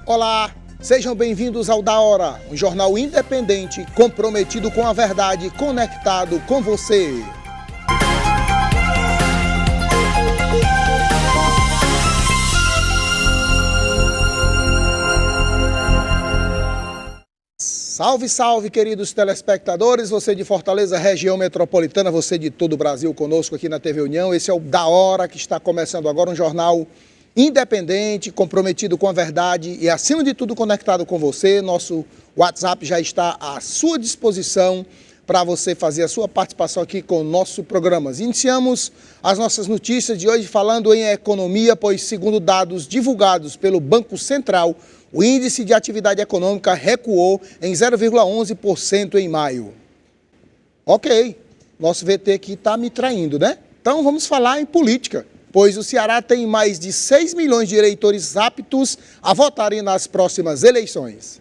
Olá, sejam bem-vindos ao Da Hora, um jornal independente, comprometido com a verdade, conectado com você. Salve, salve, queridos telespectadores, você de Fortaleza, região metropolitana, você de todo o Brasil conosco aqui na TV União. Esse é o Da Hora, que está começando agora, um jornal independente, comprometido com a verdade e, acima de tudo, conectado com você. Nosso WhatsApp já está à sua disposição para você fazer a sua participação aqui com o nosso programa. Iniciamos as nossas notícias de hoje falando em economia, pois, segundo dados divulgados pelo Banco Central, o índice de atividade econômica recuou em 0,11% em maio. Ok, nosso VT aqui está me traindo, né? Então vamos falar em política, pois o Ceará tem mais de 6 milhões de eleitores aptos a votarem nas próximas eleições.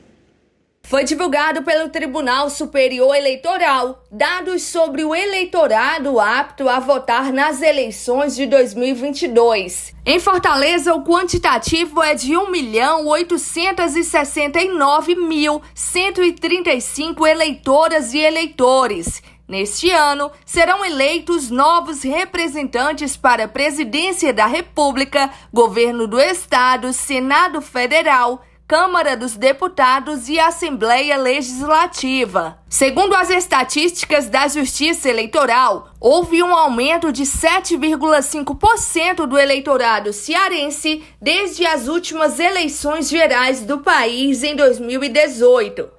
Foi divulgado pelo Tribunal Superior Eleitoral dados sobre o eleitorado apto a votar nas eleições de 2022. Em Fortaleza, o quantitativo é de 1.869.135 eleitoras e eleitores. Neste ano, serão eleitos novos representantes para a Presidência da República, Governo do Estado, Senado Federal, Câmara dos Deputados e Assembleia Legislativa. Segundo as estatísticas da Justiça Eleitoral, houve um aumento de 7,5% do eleitorado cearense desde as últimas eleições gerais do país em 2018.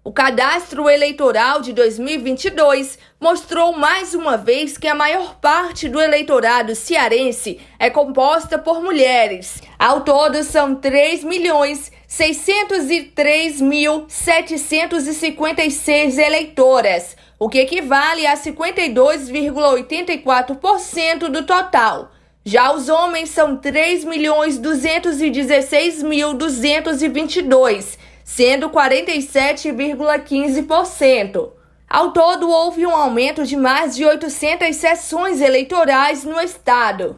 O cadastro eleitoral de 2022 mostrou mais uma vez que a maior parte do eleitorado cearense é composta por mulheres. Ao todo, são 3.603.756 eleitoras, o que equivale a 52,84% do total. Já os homens são 3.216.222, sendo 47,15%. Ao todo, houve um aumento de mais de 800 sessões eleitorais no estado.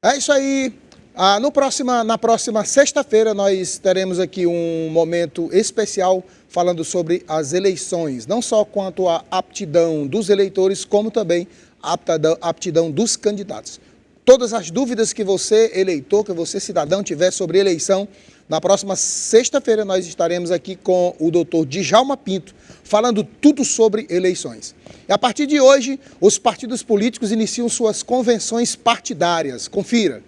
É isso aí. Na próxima sexta-feira, nós teremos aqui um momento especial falando sobre as eleições, não só quanto à aptidão dos eleitores, como também a aptidão dos candidatos. Todas as dúvidas que você, eleitor, que você, cidadão, tiver sobre eleição, na próxima sexta-feira nós estaremos aqui com o doutor Djalma Pinto, falando tudo sobre eleições. E a partir de hoje, os partidos políticos iniciam suas convenções partidárias. Confira.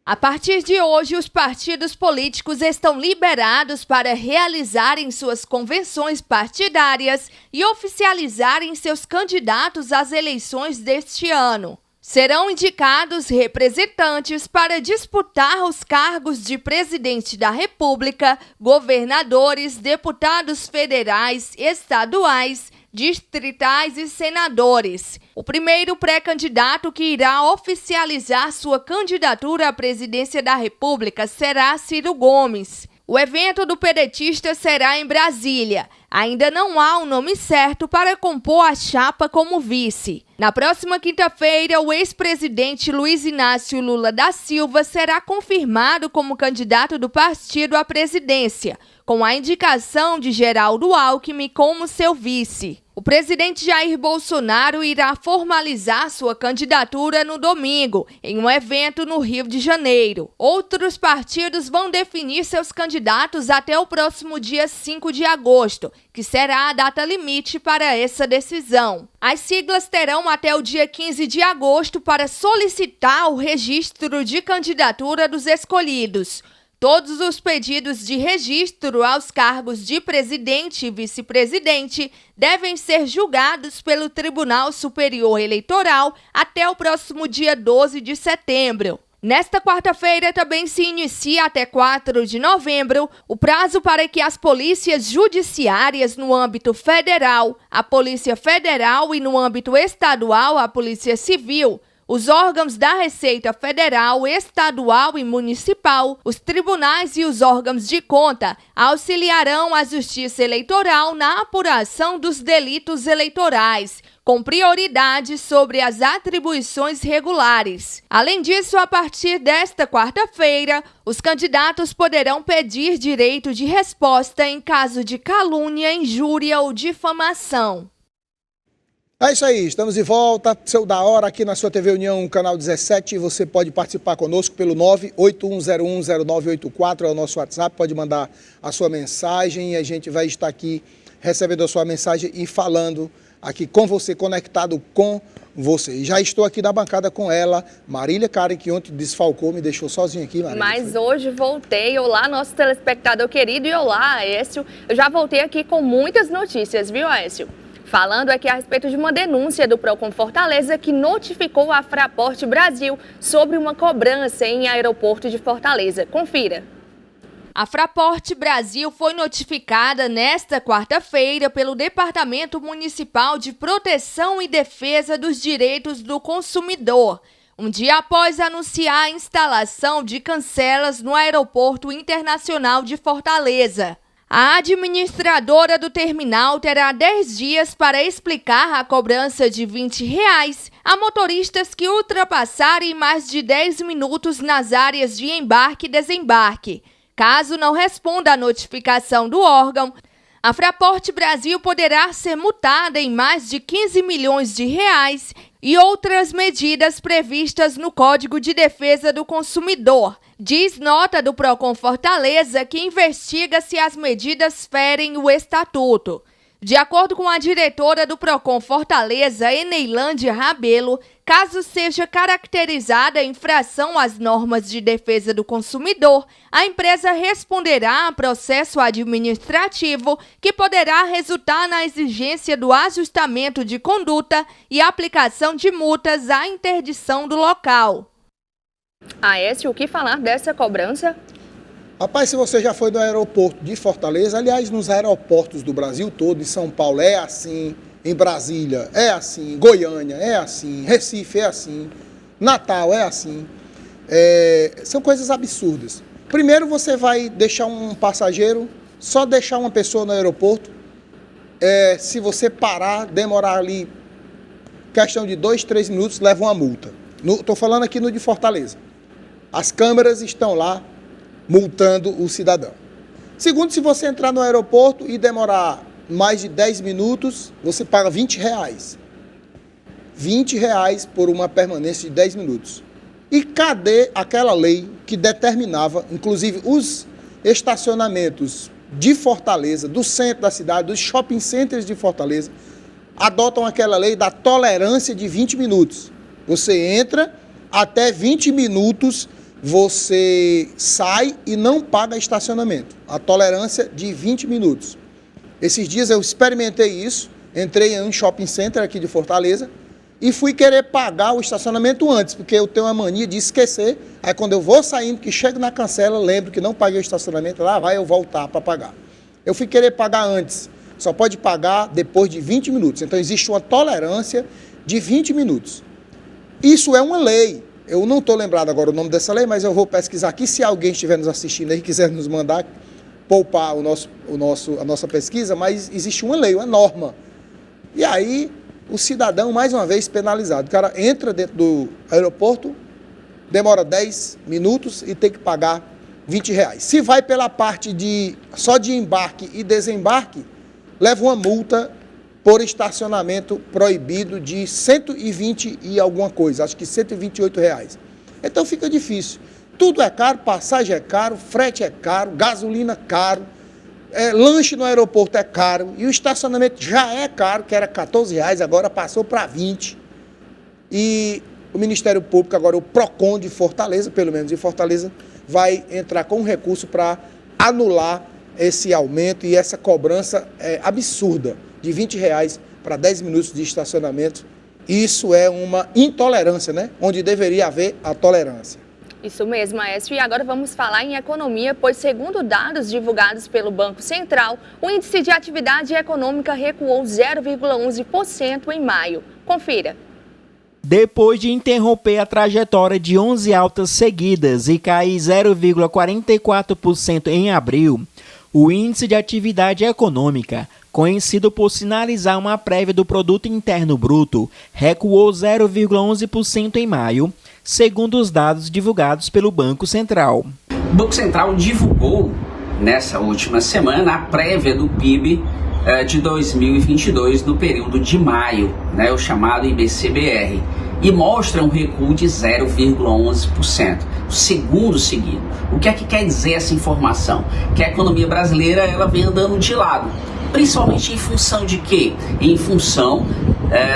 A partir de hoje, os partidos políticos estão liberados para realizarem suas convenções partidárias e oficializarem seus candidatos às eleições deste ano. Serão indicados representantes para disputar os cargos de presidente da República, governadores, deputados federais, estaduais, distritais e senadores. O primeiro pré-candidato que irá oficializar sua candidatura à presidência da República será Ciro Gomes. O evento do pedetista será em Brasília. Ainda não há um nome certo para compor a chapa como vice. Na próxima quinta-feira, o ex-presidente Luiz Inácio Lula da Silva será confirmado como candidato do partido à presidência, com a indicação de Geraldo Alckmin como seu vice. O presidente Jair Bolsonaro irá formalizar sua candidatura no domingo, em um evento no Rio de Janeiro. Outros partidos vão definir seus candidatos até o próximo dia 5 de agosto, que será a data limite para essa decisão. As siglas terão até o dia 15 de agosto para solicitar o registro de candidatura dos escolhidos. Todos os pedidos de registro aos cargos de presidente e vice-presidente devem ser julgados pelo Tribunal Superior Eleitoral até o próximo dia 12 de setembro. Nesta quarta-feira também se inicia até 4 de novembro o prazo para que as polícias judiciárias no âmbito federal, a Polícia Federal e no âmbito estadual, a Polícia Civil, Os órgãos da Receita Federal, Estadual e Municipal, os tribunais e os órgãos de conta auxiliarão a Justiça Eleitoral na apuração dos delitos eleitorais, com prioridade sobre as atribuições regulares. Além disso, a partir desta quarta-feira, os candidatos poderão pedir direito de resposta em caso de calúnia, injúria ou difamação. É isso aí, estamos de volta, seu da hora aqui na sua TV União, canal 17, você pode participar conosco pelo 981010984, é o nosso WhatsApp, pode mandar a sua mensagem e a gente vai estar aqui recebendo a sua mensagem e falando aqui com você, conectado com você. Já estou aqui na bancada com ela, Marília Karen, que ontem desfalcou, me deixou sozinha aqui, Marília. Mas hoje voltei. Olá, nosso telespectador querido, e olá, Aécio. Eu já voltei aqui com muitas notícias, viu, Aécio? Falando aqui a respeito de uma denúncia do Procon Fortaleza que notificou a Fraport Brasil sobre uma cobrança em aeroporto de Fortaleza. Confira. A Fraport Brasil foi notificada nesta quarta-feira pelo Departamento Municipal de Proteção e Defesa dos Direitos do Consumidor, um dia após anunciar a instalação de cancelas no Aeroporto Internacional de Fortaleza. A administradora do terminal terá 10 dias para explicar a cobrança de R$20 a motoristas que ultrapassarem mais de 10 minutos nas áreas de embarque e desembarque. Caso não responda à notificação do órgão, a Fraport Brasil poderá ser multada em mais de R$15 milhões e outras medidas previstas no Código de Defesa do Consumidor. Diz nota do Procon Fortaleza que investiga se as medidas ferem o estatuto. De acordo com a diretora do Procon Fortaleza, Eneilande Rabelo, caso seja caracterizada a infração às normas de defesa do consumidor, a empresa responderá a processo administrativo que poderá resultar na exigência do ajustamento de conduta e aplicação de multas à interdição do local. Aécio, o que falar dessa cobrança? Rapaz, se você já foi no aeroporto de Fortaleza, aliás, nos aeroportos do Brasil todo, em São Paulo é assim, em Brasília é assim, Goiânia é assim, Recife é assim, Natal é assim, são coisas absurdas. Primeiro você vai deixar um passageiro, só deixar uma pessoa no aeroporto, se você parar, demorar ali, questão de 2, 3 minutos, leva uma multa. Estou falando aqui no de Fortaleza. As câmeras estão lá multando o cidadão. Segundo, se você entrar no aeroporto e demorar mais de 10 minutos, você paga R$20. R$20 por uma permanência de 10 minutos. E cadê aquela lei que determinava, inclusive, os estacionamentos de Fortaleza, do centro da cidade, dos shopping centers de Fortaleza, adotam aquela lei da tolerância de 20 minutos. Você entra, até 20 minutos você sai e não paga estacionamento. A tolerância de 20 minutos. Esses dias eu experimentei isso, entrei em um shopping center aqui de Fortaleza e fui querer pagar o estacionamento antes, porque eu tenho uma mania de esquecer. Aí quando eu vou saindo, que chego na cancela, lembro que não paguei o estacionamento, lá vai eu voltar para pagar. Eu fui querer pagar antes, só pode pagar depois de 20 minutos. Então existe uma tolerância de 20 minutos. Isso é uma lei. Eu não estou lembrado agora o nome dessa lei, mas eu vou pesquisar aqui. Se alguém estiver nos assistindo aí e quiser nos mandar, poupar a nossa pesquisa, mas existe uma lei, uma norma. E aí, o cidadão, mais uma vez, penalizado. O cara entra dentro do aeroporto, demora 10 minutos e tem que pagar R$20. Se vai pela parte só de embarque e desembarque, leva uma multa por estacionamento proibido de 120 e alguma coisa, acho que R$128. Então fica difícil. Tudo é caro, passagem é caro, frete é caro, gasolina caro, lanche no aeroporto é caro, e o estacionamento já é caro, que era R$14, agora passou para 20. E o Ministério Público, agora o Procon de Fortaleza, pelo menos de Fortaleza, vai entrar com um recurso para anular esse aumento e essa cobrança absurda de R$20 para 10 minutos de estacionamento. Isso é uma intolerância, né? Onde deveria haver a tolerância. Isso mesmo, Aécio. E agora vamos falar em economia, pois segundo dados divulgados pelo Banco Central, o índice de atividade econômica recuou 0,11% em maio. Confira. Depois de interromper a trajetória de 11 altas seguidas e cair 0,44% em abril, o Índice de Atividade Econômica, conhecido por sinalizar uma prévia do Produto Interno Bruto, recuou 0,11% em maio, segundo os dados divulgados pelo Banco Central. O Banco Central divulgou, nessa última semana, a prévia do PIB de 2022 no período de maio, o chamado IBC-BR, e mostra um recuo de 0,11%, o segundo seguido. O que é que quer dizer essa informação? Que a economia brasileira ela vem andando de lado, principalmente em função de quê? Em função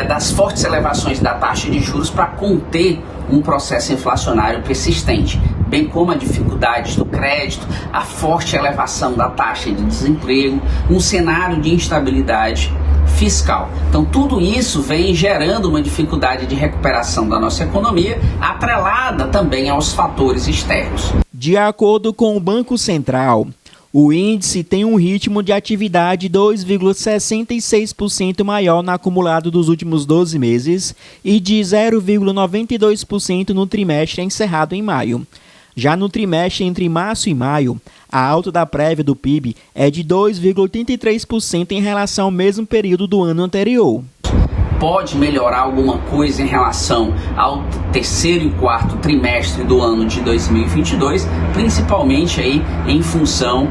das fortes elevações da taxa de juros para conter um processo inflacionário persistente, bem como a dificuldade do crédito, a forte elevação da taxa de desemprego, um cenário de instabilidade fiscal. Então tudo isso vem gerando uma dificuldade de recuperação da nossa economia, atrelada também aos fatores externos. De acordo com o Banco Central, o índice tem um ritmo de atividade 2,66% maior no acumulado dos últimos 12 meses e de 0,92% no trimestre encerrado em maio. Já no trimestre entre março e maio, a alta da prévia do PIB é de 2,83% em relação ao mesmo período do ano anterior. Pode melhorar alguma coisa em relação ao terceiro e quarto trimestre do ano de 2022, principalmente aí em função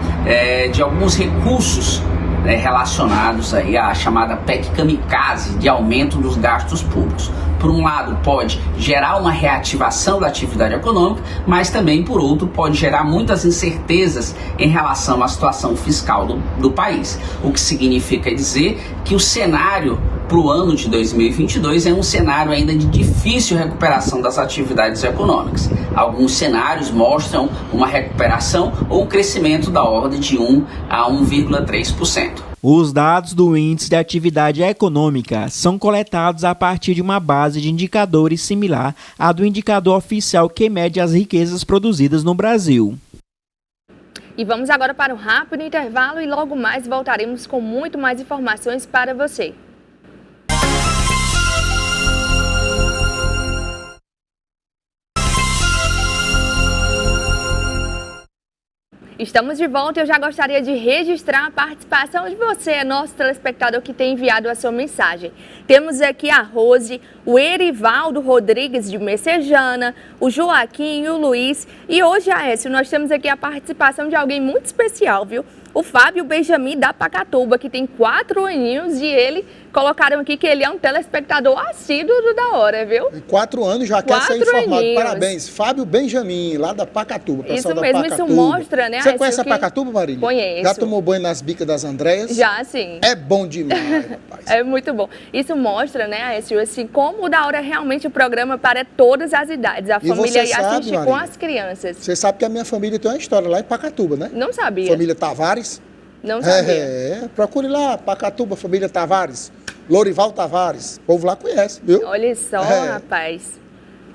de alguns recursos relacionados aí à chamada PEC kamikaze, de aumento dos gastos públicos. Por um lado, pode gerar uma reativação da atividade econômica, mas também, por outro, pode gerar muitas incertezas em relação à situação fiscal do país. O que significa dizer que o cenário para o ano de 2022 é um cenário ainda de difícil recuperação das atividades econômicas. Alguns cenários mostram uma recuperação ou um crescimento da ordem de 1 a 1,3%. Os dados do Índice de Atividade Econômica são coletados a partir de uma base de indicadores similar à do indicador oficial que mede as riquezas produzidas no Brasil. E vamos agora para um rápido intervalo e logo mais voltaremos com muito mais informações para você. Estamos de volta e eu já gostaria de registrar a participação de você, nosso telespectador que tem enviado a sua mensagem. Temos aqui a Rose, o Erivaldo Rodrigues de Messejana, o Joaquim e o Luiz. E hoje, Aécio, nós temos aqui a participação de alguém muito especial, viu? O Fábio Benjamin da Pacatuba, que tem 4 aninhos e ele colocaram aqui que ele é um telespectador assíduo do Da Hora, viu? 4 anos já quer ser informado. Parabéns. Fábio Benjamin, lá da Pacatuba. Isso mesmo, isso mostra, né? Você conhece a Pacatuba, Marília? Conheço. Já tomou banho nas bicas das Andréas? Já, sim. É bom demais, rapaz. É muito bom. Isso mostra, né, Aécio, assim, como o Da Hora é realmente o programa para todas as idades. A família aí assiste com as crianças. Você sabe que a minha família tem uma história lá em Pacatuba, né? Não sabia. Família Tavares. Não sabia. Procure lá, Pacatuba, família Tavares. Lorival Tavares. O povo lá conhece, viu? Olha só, rapaz.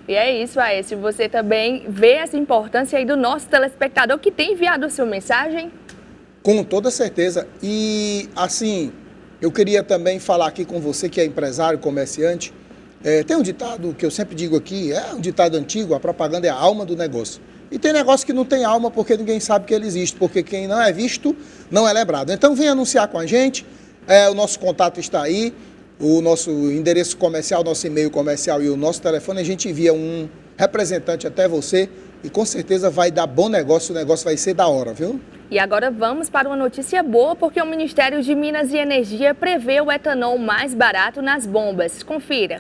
E é isso, Aécio. Você também vê essa importância aí do nosso telespectador que tem enviado a sua mensagem? Com toda certeza. E, assim, eu queria também falar aqui com você que é empresário, comerciante. Tem um ditado que eu sempre digo aqui, é um ditado antigo, a propaganda é a alma do negócio. E tem negócio que não tem alma porque ninguém sabe que ele existe, porque quem não é visto não é lembrado. Então vem anunciar com a gente, o nosso contato está aí, o nosso endereço comercial, nosso e-mail comercial e o nosso telefone, a gente envia um representante até você e com certeza vai dar bom negócio, o negócio vai ser da hora, viu? E agora vamos para uma notícia boa, porque o Ministério de Minas e Energia prevê o etanol mais barato nas bombas. Confira.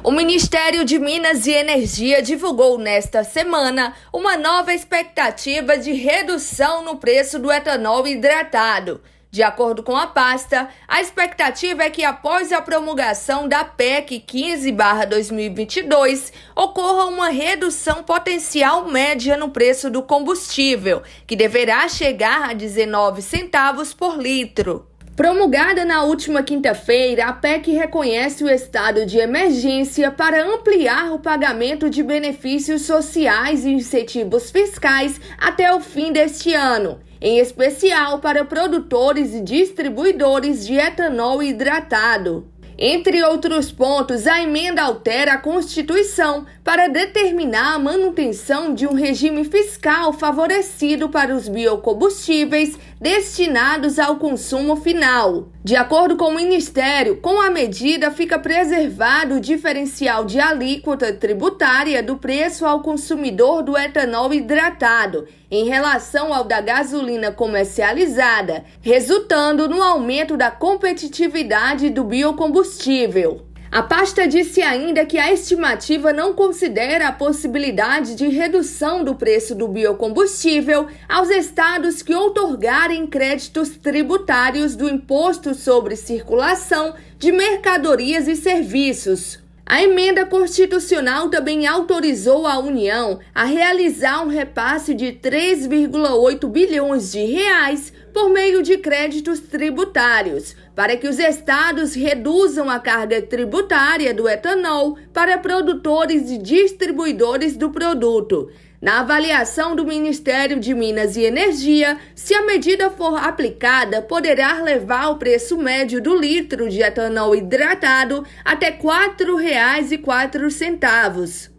O Ministério de Minas e Energia divulgou nesta semana uma nova expectativa de redução no preço do etanol hidratado. De acordo com a pasta, a expectativa é que após a promulgação da PEC 15/2022, ocorra uma redução potencial média no preço do combustível, que deverá chegar a 19 centavos por litro. Promulgada na última quinta-feira, a PEC reconhece o estado de emergência para ampliar o pagamento de benefícios sociais e incentivos fiscais até o fim deste ano, em especial para produtores e distribuidores de etanol hidratado. Entre outros pontos, a emenda altera a Constituição para determinar a manutenção de um regime fiscal favorecido para os biocombustíveis destinados ao consumo final. De acordo com o Ministério, com a medida fica preservado o diferencial de alíquota tributária do preço ao consumidor do etanol hidratado em relação ao da gasolina comercializada, resultando no aumento da competitividade do biocombustível. A pasta disse ainda que a estimativa não considera a possibilidade de redução do preço do biocombustível aos estados que outorgarem créditos tributários do Imposto sobre Circulação de Mercadorias e Serviços. A emenda constitucional também autorizou a União a realizar um repasse de 3,8 bilhões de reais por meio de créditos tributários, para que os estados reduzam a carga tributária do etanol para produtores e distribuidores do produto. Na avaliação do Ministério de Minas e Energia, se a medida for aplicada, poderá levar o preço médio do litro de etanol hidratado até R$ 4,04.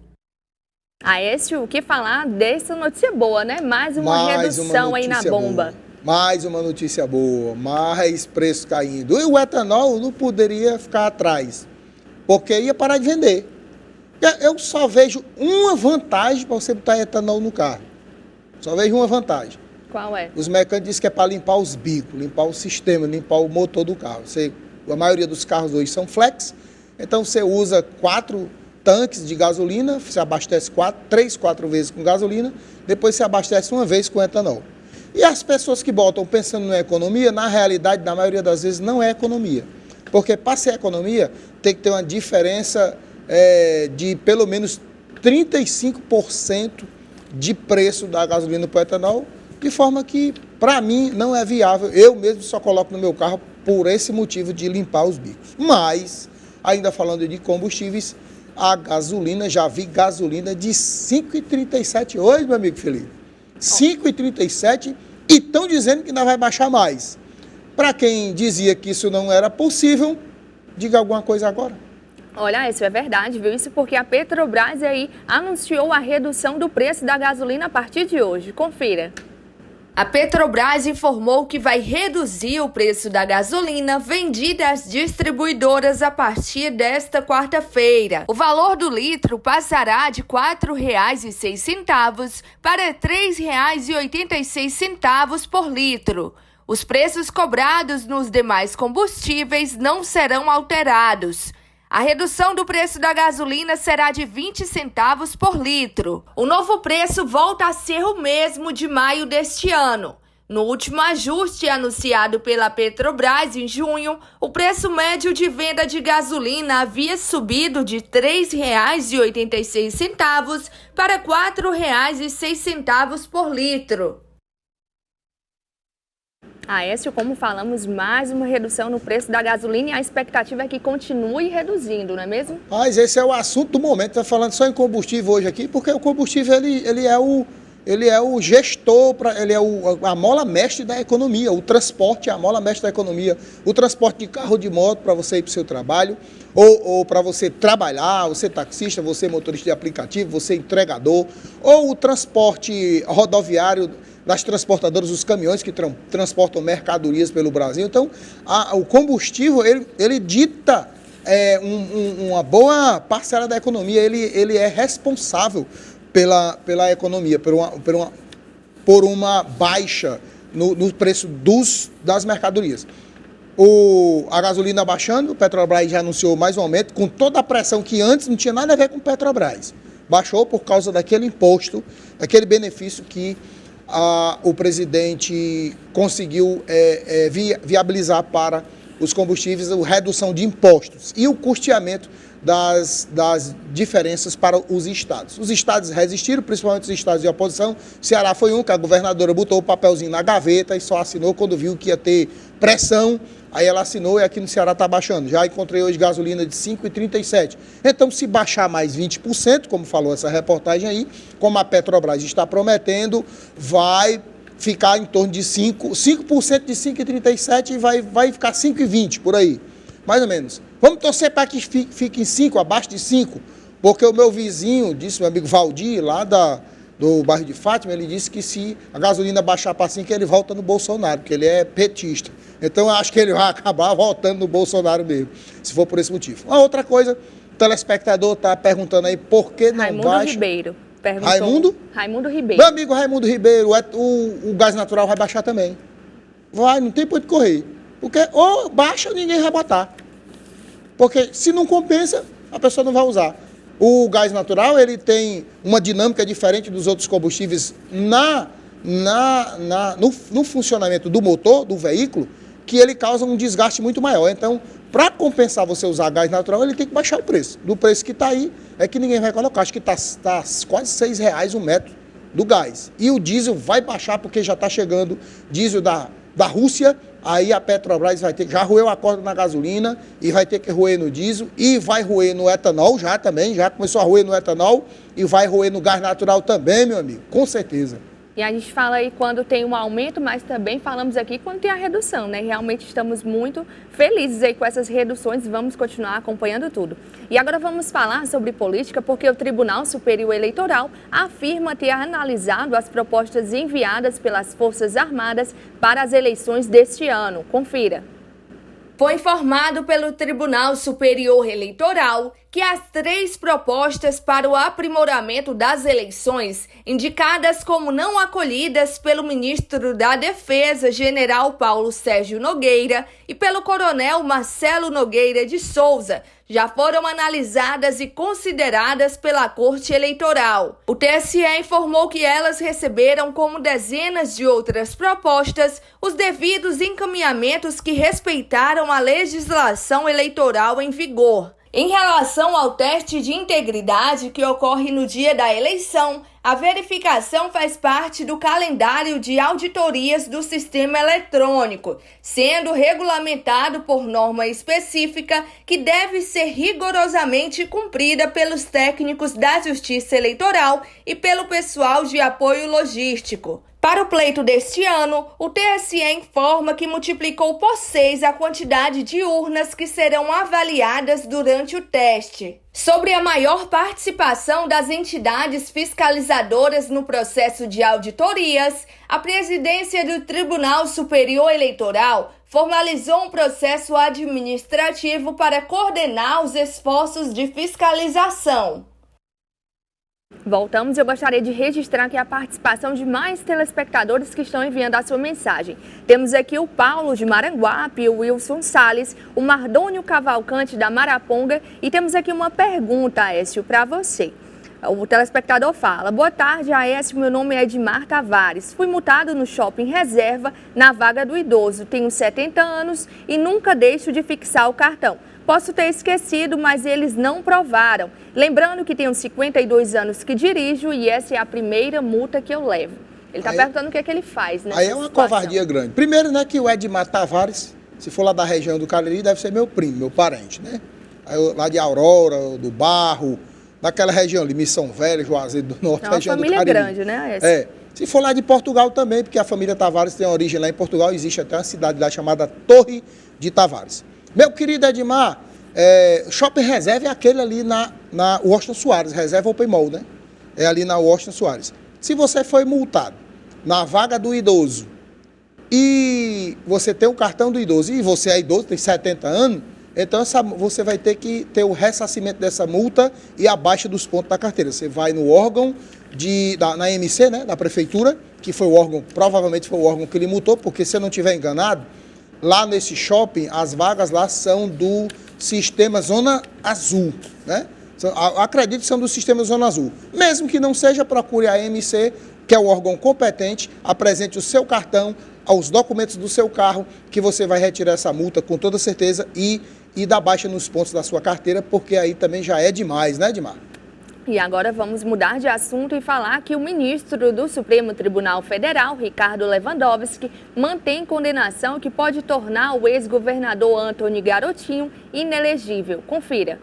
Aécio, o que falar dessa notícia boa, né? Mais uma redução aí na bomba. Boa. Mais uma notícia boa, mais preço caindo. E o etanol não poderia ficar atrás, porque ia parar de vender. Eu só vejo uma vantagem para você botar etanol no carro. Só vejo uma vantagem. Qual é? Os mecânicos dizem que é para limpar os bicos, limpar o sistema, limpar o motor do carro. A maioria dos carros hoje são flex, então você usa 4 tanques de gasolina, você abastece 3, 4 vezes com gasolina, depois você abastece uma vez com etanol. E as pessoas que botam pensando na economia, na realidade, na maioria das vezes, não é economia. Porque para ser economia, tem que ter uma diferença de pelo menos 35% de preço da gasolina para o etanol, de forma que, para mim, não é viável. Eu mesmo só coloco no meu carro por esse motivo de limpar os bicos. Mas, ainda falando de combustíveis, a gasolina, já vi gasolina de 5,37 hoje, meu amigo Felipe. 5,37 e estão dizendo que ainda vai baixar mais. Para quem dizia que isso não era possível, diga alguma coisa agora. Olha, isso é verdade, viu? Isso porque a Petrobras aí anunciou a redução do preço da gasolina a partir de hoje. Confira. A Petrobras informou que vai reduzir o preço da gasolina vendida às distribuidoras a partir desta quarta-feira. O valor do litro passará de R$ 4,06 para R$ 3,86 por litro. Os preços cobrados nos demais combustíveis não serão alterados. A redução do preço da gasolina será de 20 centavos por litro. O novo preço volta a ser o mesmo de maio deste ano. No último ajuste anunciado pela Petrobras em junho, o preço médio de venda de gasolina havia subido de R$ 3,86 para R$ 4,06 por litro. Aécio, como falamos, mais uma redução no preço da gasolina e a expectativa é que continue reduzindo, não é mesmo? Mas esse é o assunto do momento, está falando só em combustível hoje aqui, porque o combustível ele é o gestor, ele é a mola mestre da economia, o transporte é a mola mestre da economia, o transporte de carro de moto para você ir para o seu trabalho, ou para você trabalhar, você taxista, você motorista de aplicativo, você entregador, ou o transporte rodoviário das transportadoras, os caminhões que transportam mercadorias pelo Brasil. Então, o combustível, ele dita uma boa parcela da economia, ele é responsável pela economia, por uma baixa no preço das mercadorias. A gasolina baixando, o Petrobras já anunciou mais um aumento, com toda a pressão que antes não tinha nada a ver com o Petrobras. Baixou por causa daquele imposto, daquele benefício que o presidente conseguiu viabilizar para os combustíveis, a redução de impostos e o custeamento das diferenças para os estados. Os estados resistiram, principalmente os estados de oposição. Ceará foi um que a governadora botou o papelzinho na gaveta e só assinou quando viu que ia ter pressão. Aí ela assinou e aqui no Ceará está baixando. Já encontrei hoje gasolina de 5,37. Então, se baixar mais 20%, como falou essa reportagem aí, como a Petrobras está prometendo, vai ficar em torno de 5% de 5,37 e vai ficar 5,20 por aí. mais ou menos. Vamos torcer para que fique em 5, abaixo de 5, porque o meu vizinho, disse meu amigo Valdir, lá do bairro de Fátima, ele disse que se a gasolina baixar para 5, ele volta no Bolsonaro, porque ele é petista. Então, eu acho que ele vai acabar voltando no Bolsonaro mesmo, se for por esse motivo. Uma outra coisa, o telespectador está perguntando aí por que não Raimundo baixa... Ribeiro perguntou. Raimundo? Raimundo Ribeiro. Meu amigo Raimundo Ribeiro, o gás natural vai baixar também. Vai, não tem por onde correr. Porque ou baixa ou ninguém vai botar. Porque se não compensa, a pessoa não vai usar. O gás natural, ele tem uma dinâmica diferente dos outros combustíveis no funcionamento do motor, do veículo, que ele causa um desgaste muito maior. Então, para compensar você usar gás natural, ele tem que baixar o preço. Do preço que está aí, é que ninguém vai colocar. Acho que está quase R$6 um metro do gás. E o diesel vai baixar porque já está chegando diesel da Rússia. Aí a Petrobras vai ter, já roeu a corda na gasolina e vai ter que roer no diesel e vai roer no etanol já começou a roer no etanol e vai roer no gás natural também, meu amigo, com certeza. E a gente fala aí quando tem um aumento, mas também falamos aqui quando tem a redução, né? Realmente estamos muito felizes aí com essas reduções e vamos continuar acompanhando tudo. E agora vamos falar sobre política, porque o Tribunal Superior Eleitoral afirma ter analisado as propostas enviadas pelas Forças Armadas para as eleições deste ano. Confira. Foi informado pelo Tribunal Superior Eleitoral que as 3 propostas para o aprimoramento das eleições, indicadas como não acolhidas pelo ministro da Defesa, General Paulo Sérgio Nogueira, e pelo Coronel Marcelo Nogueira de Souza, já foram analisadas e consideradas pela Corte Eleitoral. O TSE informou que elas receberam, como dezenas de outras propostas, os devidos encaminhamentos que respeitaram a legislação eleitoral em vigor. Em relação ao teste de integridade que ocorre no dia da eleição, a verificação faz parte do calendário de auditorias do sistema eletrônico, sendo regulamentado por norma específica que deve ser rigorosamente cumprida pelos técnicos da Justiça Eleitoral e pelo pessoal de apoio logístico. Para o pleito deste ano, o TSE informa que multiplicou por 6 a quantidade de urnas que serão avaliadas durante o teste. Sobre a maior participação das entidades fiscalizadoras no processo de auditorias, a presidência do Tribunal Superior Eleitoral formalizou um processo administrativo para coordenar os esforços de fiscalização. Voltamos e eu gostaria de registrar aqui a participação de mais telespectadores que estão enviando a sua mensagem. Temos aqui o Paulo de Maranguape, o Wilson Salles, o Mardônio Cavalcante da Maraponga e temos aqui uma pergunta, Aécio, para você. O telespectador fala: boa tarde, Aécio, meu nome é Edmar Tavares. Fui multado no Shopping Reserva na vaga do idoso. Tenho 70 anos e nunca deixo de fixar o cartão. Posso ter esquecido, mas eles não provaram. Lembrando que tenho 52 anos que dirijo e essa é a primeira multa que eu levo. Ele está perguntando o que é que ele faz, né? Aí é uma covardia grande. Primeiro, né, que o Edmar Tavares, se for lá da região do Cariri, deve ser meu primo, meu parente, né? Aí, lá de Aurora, do Barro, daquela região ali, Missão Velha, Juazeiro do Norte, região do Cariri. É uma família grande, né? Essa? É. Se for lá de Portugal também, porque a família Tavares tem origem lá em Portugal, existe até uma cidade lá chamada Torre de Tavares. Meu querido Edmar, Shopping Reserva é aquele ali na Washington Soares, Reserva Open Mall, né? É ali na Washington Soares. Se você foi multado na vaga do idoso e você tem o cartão do idoso e você é idoso, tem 70 anos, então você vai ter que ter o ressarcimento dessa multa e a baixa dos pontos da carteira. Você vai no órgão na MC, né, da prefeitura, que foi o órgão, provavelmente foi o órgão que ele multou, porque se eu não estiver enganado, lá nesse shopping, as vagas lá são do sistema Zona Azul, né? Acredito que são do sistema Zona Azul. Mesmo que não seja, procure a MC, que é o órgão competente, apresente o seu cartão, os documentos do seu carro, que você vai retirar essa multa com toda certeza e dar baixa nos pontos da sua carteira, porque aí também já é demais, né, Edmar? E agora vamos mudar de assunto e falar que o ministro do Supremo Tribunal Federal, Ricardo Lewandowski, mantém condenação que pode tornar o ex-governador Antony Garotinho inelegível. Confira.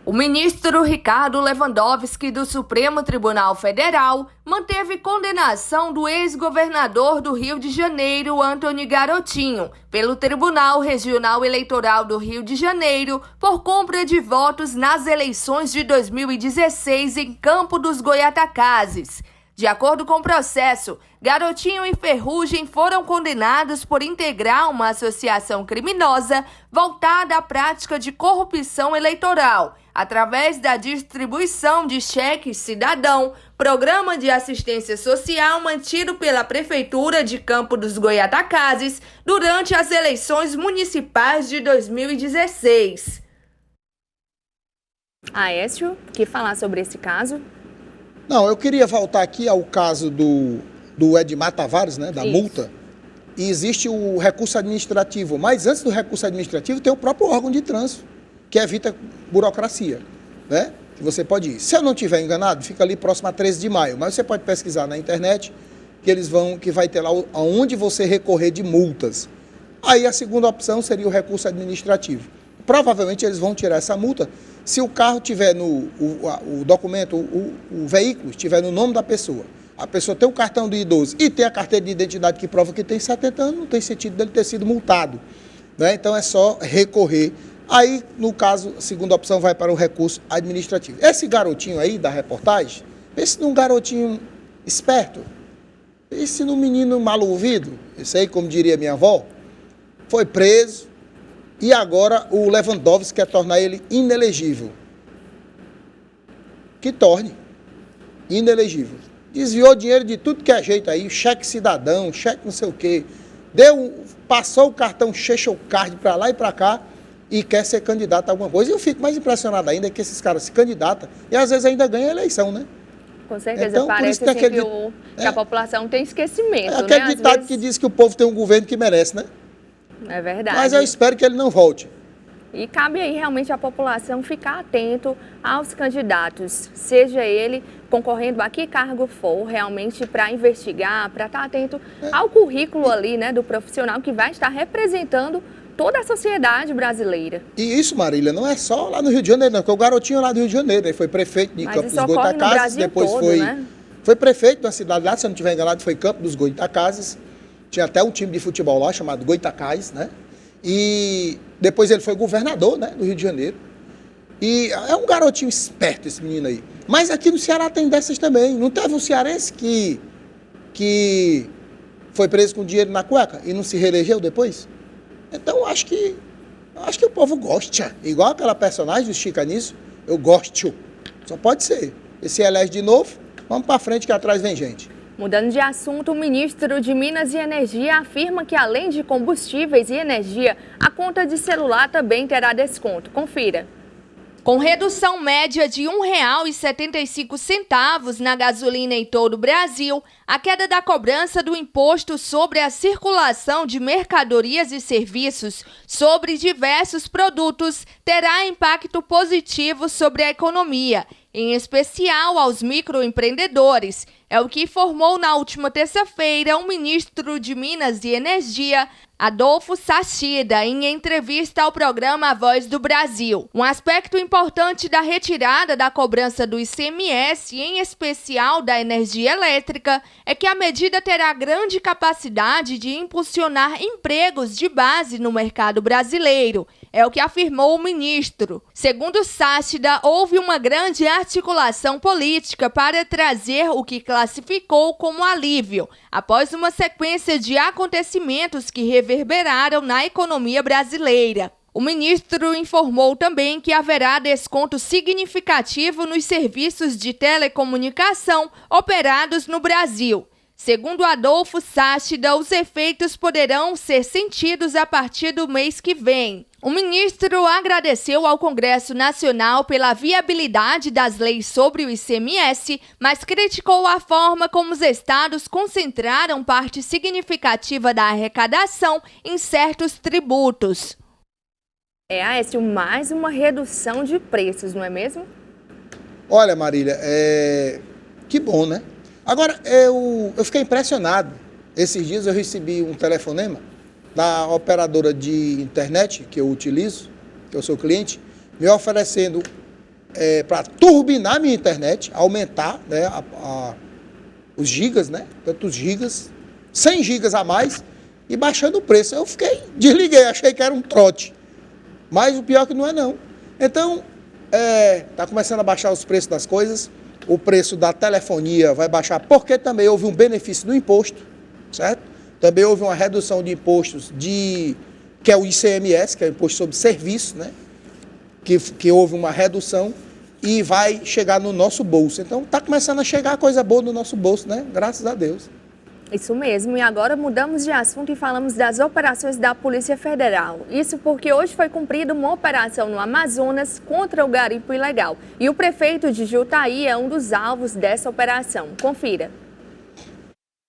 O ministro Ricardo Lewandowski, do Supremo Tribunal Federal, manteve condenação do ex-governador do Rio de Janeiro, Antony Garotinho, pelo Tribunal Regional Eleitoral do Rio de Janeiro por compra de votos nas eleições de 2016 em Campo dos Goyatacazes. De acordo com o processo, Garotinho e Ferrugem foram condenados por integrar uma associação criminosa voltada à prática de corrupção eleitoral, através da distribuição de cheques cidadão, programa de assistência social mantido pela Prefeitura de Campo dos Goyatacazes durante as eleições municipais de 2016. Aécio, o que falar sobre esse caso? Não, eu queria voltar aqui ao caso do Edmar Tavares, né, da multa. E existe o recurso administrativo, mas antes do recurso administrativo tem o próprio órgão de trânsito, que evita burocracia, né? Que você pode ir. Se eu não estiver enganado, fica ali próximo a 13 de maio, mas você pode pesquisar na internet que vai ter lá aonde você recorrer de multas. Aí a segunda opção seria o recurso administrativo. Provavelmente eles vão tirar essa multa se o carro tiver o documento, o veículo estiver no nome da pessoa. A pessoa tem o cartão do idoso e tem a carteira de identidade que prova que tem 70 anos, não tem sentido dele ter sido multado, né? Então é só recorrer. Aí, no caso, a segunda opção vai para o recurso administrativo. Esse garotinho aí da reportagem, esse num garotinho esperto, esse num menino mal ouvido, esse aí, como diria minha avó, foi preso. E agora o Lewandowski quer tornar ele inelegível. Que torne inelegível. Desviou dinheiro de tudo que é jeito aí, cheque cidadão, cheque não sei o quê. Passou o cartão Chechel Card para lá e para cá e quer ser candidato a alguma coisa. E eu fico mais impressionado ainda que esses caras se candidatam e às vezes ainda ganham a eleição, né? Com certeza, então, parece assim, que a população tem esquecimento, né? Aquele ditado que diz que o povo tem um governo que merece, né? É verdade. Mas eu espero que ele não volte. E cabe aí realmente à população ficar atento aos candidatos, seja ele concorrendo a que cargo for, realmente para investigar, para estar atento ao currículo ali, né, do profissional que vai estar representando toda a sociedade brasileira. E isso, Marília, não é só lá no Rio de Janeiro, não, porque o garotinho lá do Rio de Janeiro, ele foi prefeito de Campo dos Goyatacazes, depois todo, né? Foi prefeito da cidade lá, se eu não estiver enganado, foi Campo dos Goyatacazes. Tinha até um time de futebol lá, chamado Goyatacazes, né? E depois ele foi governador, né, do Rio de Janeiro. E é um garotinho esperto esse menino aí. Mas aqui no Ceará tem dessas também. Não teve um cearense que foi preso com dinheiro na cueca e não se reelegeu depois? Então acho que o povo gosta. Igual aquela personagem do Chico Anísio, eu gosto. Só pode ser. E se elege de novo, vamos para frente que atrás vem gente. Mudando de assunto, o ministro de Minas e Energia afirma que, além de combustíveis e energia, a conta de celular também terá desconto. Confira. Com redução média de R$ 1,75 na gasolina em todo o Brasil, a queda da cobrança do imposto sobre a circulação de mercadorias e serviços sobre diversos produtos terá impacto positivo sobre a economia, em especial aos microempreendedores. É o que informou na última terça-feira o ministro de Minas e Energia, Adolfo Sachida, em entrevista ao programa A Voz do Brasil. Um aspecto importante da retirada da cobrança do ICMS, em especial da energia elétrica, é que a medida terá grande capacidade de impulsionar empregos de base no mercado brasileiro. É o que afirmou o ministro. Segundo Sachida, houve uma grande articulação política para trazer o que classificou como alívio, após uma sequência de acontecimentos que reverberaram na economia brasileira. O ministro informou também que haverá desconto significativo nos serviços de telecomunicação operados no Brasil. Segundo Adolfo Sachida, os efeitos poderão ser sentidos a partir do mês que vem. O ministro agradeceu ao Congresso Nacional pela viabilidade das leis sobre o ICMS, mas criticou a forma como os estados concentraram parte significativa da arrecadação em certos tributos. Aécio, mais uma redução de preços, não é mesmo? Olha, Marília, que bom, né? Agora, eu fiquei impressionado. Esses dias eu recebi um telefonema da operadora de internet que eu utilizo, que eu sou cliente, me oferecendo para turbinar minha internet, aumentar, né, os gigas, né, tantos gigas, 100 gigas a mais, e baixando o preço. Eu desliguei, achei que era um trote, mas o pior é que não é não. Então, está começando a baixar os preços das coisas, o preço da telefonia vai baixar, porque também houve um benefício no imposto, certo? Também houve uma redução de impostos, que é o ICMS, que é o Imposto sobre Serviço, né? Que houve uma redução e vai chegar no nosso bolso. Então, está começando a chegar coisa boa no nosso bolso, né? Graças a Deus. Isso mesmo, e agora mudamos de assunto e falamos das operações da Polícia Federal. Isso porque hoje foi cumprida uma operação no Amazonas contra o garimpo ilegal. E o prefeito de Jutaí é um dos alvos dessa operação. Confira.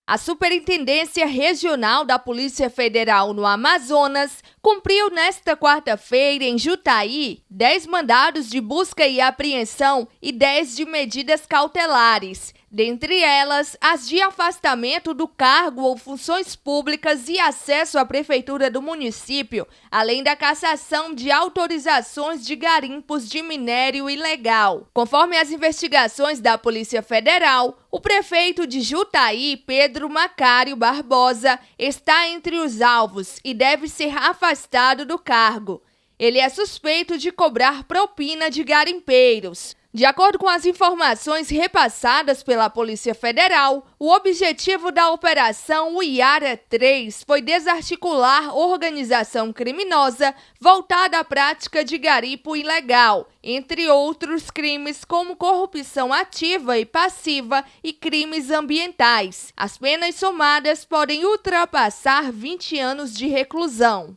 A Superintendência Regional da Polícia Federal no Amazonas cumpriu nesta quarta-feira em Jutaí 10 mandados de busca e apreensão e 10 de medidas cautelares. Dentre elas, as de afastamento do cargo ou funções públicas e acesso à prefeitura do município, além da cassação de autorizações de garimpos de minério ilegal. Conforme as investigações da Polícia Federal, o prefeito de Jutaí, Pedro Macário Barbosa, está entre os alvos e deve ser afastado do cargo. Ele é suspeito de cobrar propina de garimpeiros. De acordo com as informações repassadas pela Polícia Federal, o objetivo da Operação Uiara 3 foi desarticular organização criminosa voltada à prática de garimpo ilegal, entre outros crimes como corrupção ativa e passiva e crimes ambientais. As penas somadas podem ultrapassar 20 anos de reclusão.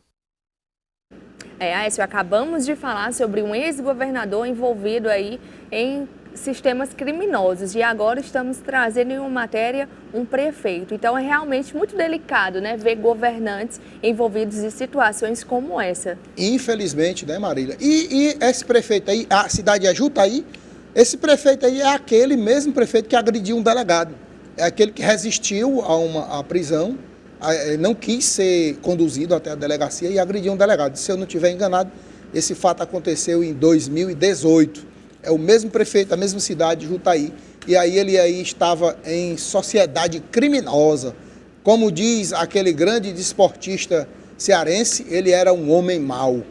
Aécio, acabamos de falar sobre um ex-governador envolvido aí em sistemas criminosos e agora estamos trazendo em uma matéria um prefeito. Então é realmente muito delicado, né, ver governantes envolvidos em situações como essa. Infelizmente, né, Marília? E esse prefeito aí, a cidade é Jutaí, esse prefeito aí é aquele mesmo prefeito que agrediu um delegado. É aquele que resistiu à prisão. Não quis ser conduzido até a delegacia e agrediu um delegado. Se eu não estiver enganado, esse fato aconteceu em 2018. É o mesmo prefeito, a mesma cidade, Jutaí. E aí ele estava em sociedade criminosa. Como diz aquele grande desportista cearense, ele era um homem mau.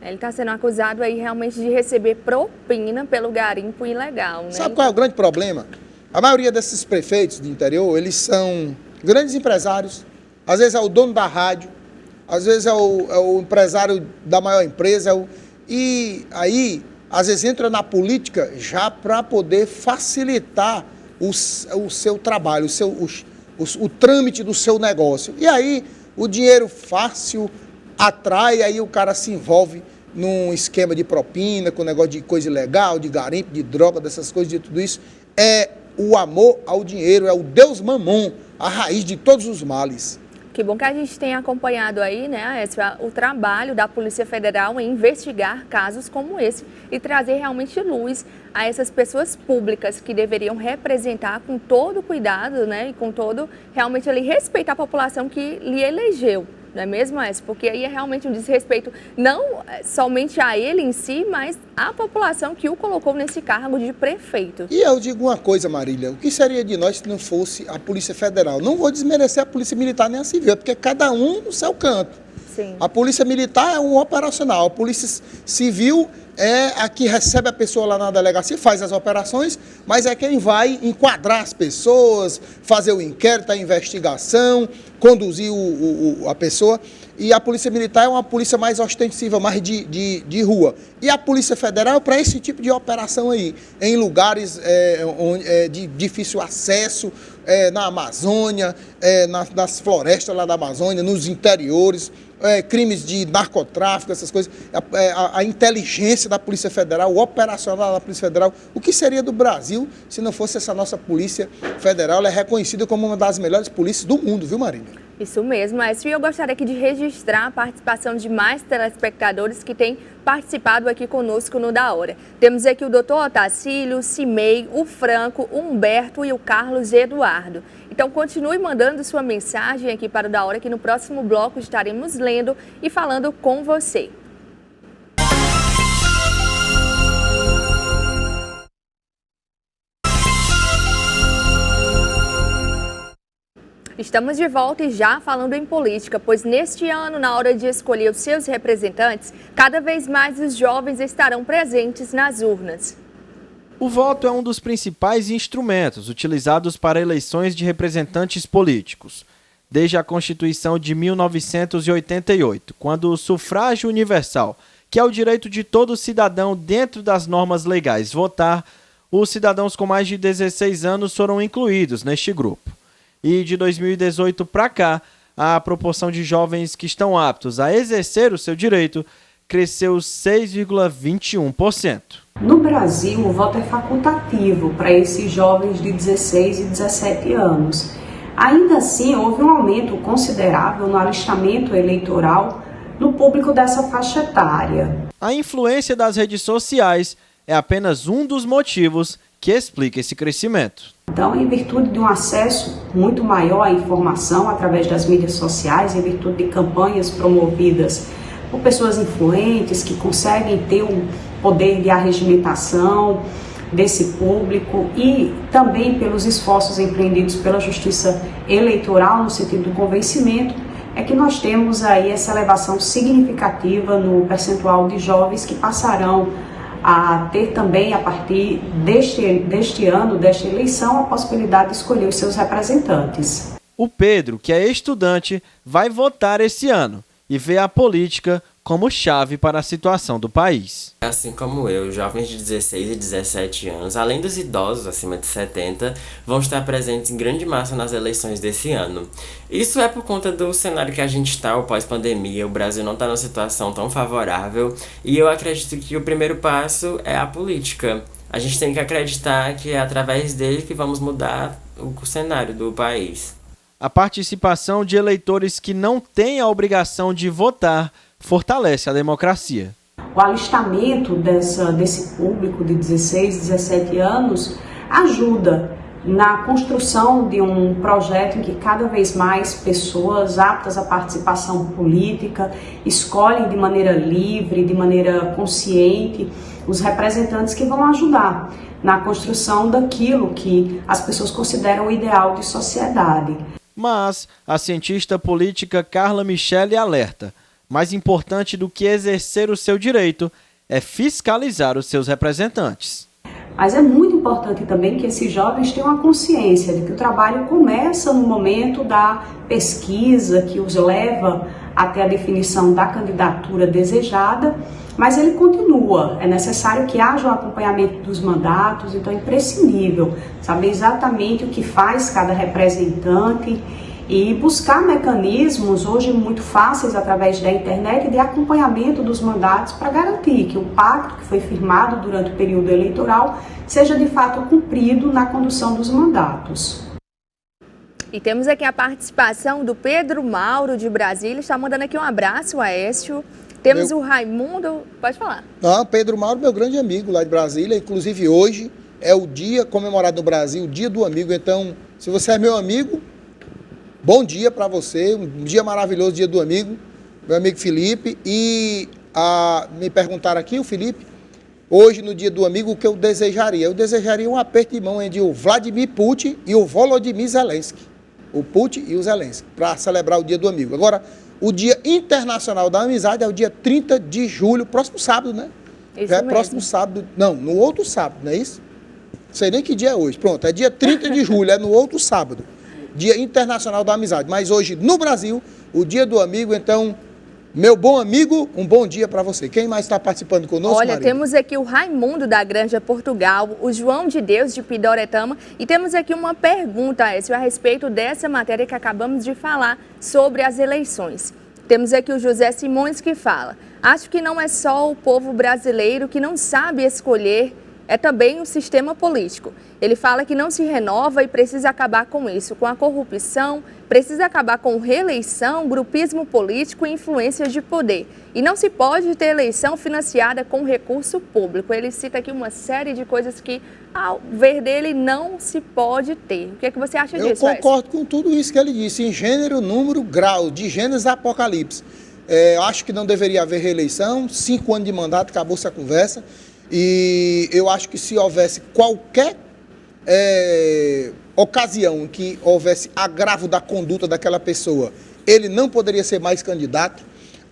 Ele está sendo acusado aí realmente de receber propina pelo garimpo ilegal, né? Sabe qual é o grande problema? A maioria desses prefeitos do interior, eles são grandes empresários. Às vezes é o dono da rádio, às vezes é o empresário da maior empresa. E aí, às vezes, entra na política já para poder facilitar o seu trabalho, o trâmite do seu negócio. E aí, o dinheiro fácil atrai, aí o cara se envolve num esquema de propina, com negócio de coisa ilegal, de garimpo, de droga, dessas coisas, de tudo isso. É o amor ao dinheiro, é o Deus Mamon, a raiz de todos os males. Que bom que a gente tem acompanhado aí, né, o trabalho da Polícia Federal em investigar casos como esse e trazer realmente luz a essas pessoas públicas que deveriam representar com todo cuidado, né, e com todo, realmente, ali, respeitar a população que lhe elegeu. Não é mesmo, Écio? Porque aí é realmente um desrespeito não somente a ele em si, mas à população que o colocou nesse cargo de prefeito. E eu digo uma coisa, Marília, o que seria de nós se não fosse a Polícia Federal? Não vou desmerecer a Polícia Militar nem a Civil, porque cada um no seu canto. Sim. A Polícia Militar é um operacional, a Polícia Civil é a que recebe a pessoa lá na delegacia, faz as operações, mas é quem vai enquadrar as pessoas, fazer o inquérito, a investigação, conduzir a pessoa. E a Polícia Militar é uma polícia mais ostensiva, mais de rua. E a Polícia Federal é para esse tipo de operação aí, em lugares de difícil acesso, na Amazônia, nas florestas lá da Amazônia, nos interiores, crimes de narcotráfico, essas coisas. A inteligência da Polícia Federal, o operacional da Polícia Federal. O que seria do Brasil se não fosse essa nossa Polícia Federal? Ela é reconhecida como uma das melhores polícias do mundo, viu, Marília? Isso mesmo, Écio. E eu gostaria aqui de registrar a participação de mais telespectadores que têm participado aqui conosco no Da Hora. Temos aqui o doutor Otacílio, o Cimei, o Franco, o Humberto e o Carlos Eduardo. Então, continue mandando sua mensagem aqui para o Da Hora, que no próximo bloco estaremos lendo e falando com você. Estamos de volta e já falando em política, pois neste ano, na hora de escolher os seus representantes, cada vez mais os jovens estarão presentes nas urnas. O voto é um dos principais instrumentos utilizados para eleições de representantes políticos. Desde a Constituição de 1988, quando o sufrágio universal, que é o direito de todo cidadão dentro das normas legais votar, os cidadãos com mais de 16 anos foram incluídos neste grupo. E de 2018 para cá, a proporção de jovens que estão aptos a exercer o seu direito cresceu 6,21%. No Brasil, o voto é facultativo para esses jovens de 16 e 17 anos. Ainda assim, houve um aumento considerável no alistamento eleitoral no público dessa faixa etária. A influência das redes sociais é apenas um dos motivos que explica esse crescimento. Então, em virtude de um acesso muito maior à informação através das mídias sociais, em virtude de campanhas promovidas por pessoas influentes que conseguem ter um poder de arregimentação desse público e também pelos esforços empreendidos pela Justiça Eleitoral no sentido do convencimento, é que nós temos aí essa elevação significativa no percentual de jovens que passarão a ter também, a partir deste ano, desta eleição, a possibilidade de escolher os seus representantes. O Pedro, que é estudante, vai votar esse ano e vê a política como chave para a situação do país. Assim como eu, jovens de 16 e 17 anos, além dos idosos acima de 70, vão estar presentes em grande massa nas eleições desse ano. Isso é por conta do cenário que a gente está, o pós-pandemia, o Brasil não está numa situação tão favorável, e eu acredito que o primeiro passo é a política. A gente tem que acreditar que é através dele que vamos mudar o cenário do país. A participação de eleitores que não têm a obrigação de votar fortalece a democracia. O alistamento desse público de 16, 17 anos ajuda na construção de um projeto em que cada vez mais pessoas aptas à participação política escolhem de maneira livre, de maneira consciente, os representantes que vão ajudar na construção daquilo que as pessoas consideram o ideal de sociedade. Mas a cientista política Carla Michele alerta: mais importante do que exercer o seu direito é fiscalizar os seus representantes. Mas é muito importante também que esses jovens tenham a consciência de que o trabalho começa no momento da pesquisa que os leva até a definição da candidatura desejada, mas ele continua. É necessário que haja o acompanhamento dos mandatos, então é imprescindível saber exatamente o que faz cada representante e buscar mecanismos, hoje muito fáceis através da internet, de acompanhamento dos mandatos para garantir que o pacto que foi firmado durante o período eleitoral seja de fato cumprido na condução dos mandatos. E temos aqui a participação do Pedro Mauro de Brasília, está mandando aqui um abraço, Aécio. Temos o Raimundo, pode falar. Pedro Mauro, meu grande amigo lá de Brasília, inclusive hoje é o dia comemorado no Brasil, o Dia do Amigo, então se você é meu amigo, bom dia para você, um dia maravilhoso, Dia do Amigo, meu amigo Felipe. E me perguntaram aqui, o Felipe, hoje no Dia do Amigo, o que eu desejaria? Eu desejaria um aperto de mão entre o Vladimir Putin e o Volodymyr Zelensky. O Putin e o Zelensky, para celebrar o Dia do Amigo. Agora, o Dia Internacional da Amizade é o dia 30 de julho, próximo sábado, né? Isso mesmo. Próximo sábado, não, no outro sábado, não é isso? Não sei nem que dia é hoje. Pronto, é dia 30 de julho, é no outro sábado. Dia Internacional da Amizade. Mas hoje, no Brasil, o Dia do Amigo, então, meu bom amigo, um bom dia para você. Quem mais está participando conosco, Olha, Maria? temos aqui o Raimundo da Granja Portugal, o João de Deus de Pidoretama, e temos aqui uma pergunta, Aécio, a respeito dessa matéria que acabamos de falar sobre as eleições. Temos aqui o José Simões que fala: acho que não é só o povo brasileiro que não sabe escolher, é também o sistema político. Ele fala que não se renova e precisa acabar com isso, com a corrupção, precisa acabar com reeleição, grupismo político e influências de poder. E não se pode ter eleição financiada com recurso público. Ele cita aqui uma série de coisas que, ao ver dele, não se pode ter. O que é que você acha disso, Eu concordo com tudo isso que ele disse, em gênero, número, grau, de Gênesis a Apocalipse. Acho que não deveria haver reeleição, 5 anos de mandato, acabou-se a conversa. E eu acho que se houvesse qualquer ocasião em que houvesse agravo da conduta daquela pessoa, ele não poderia ser mais candidato.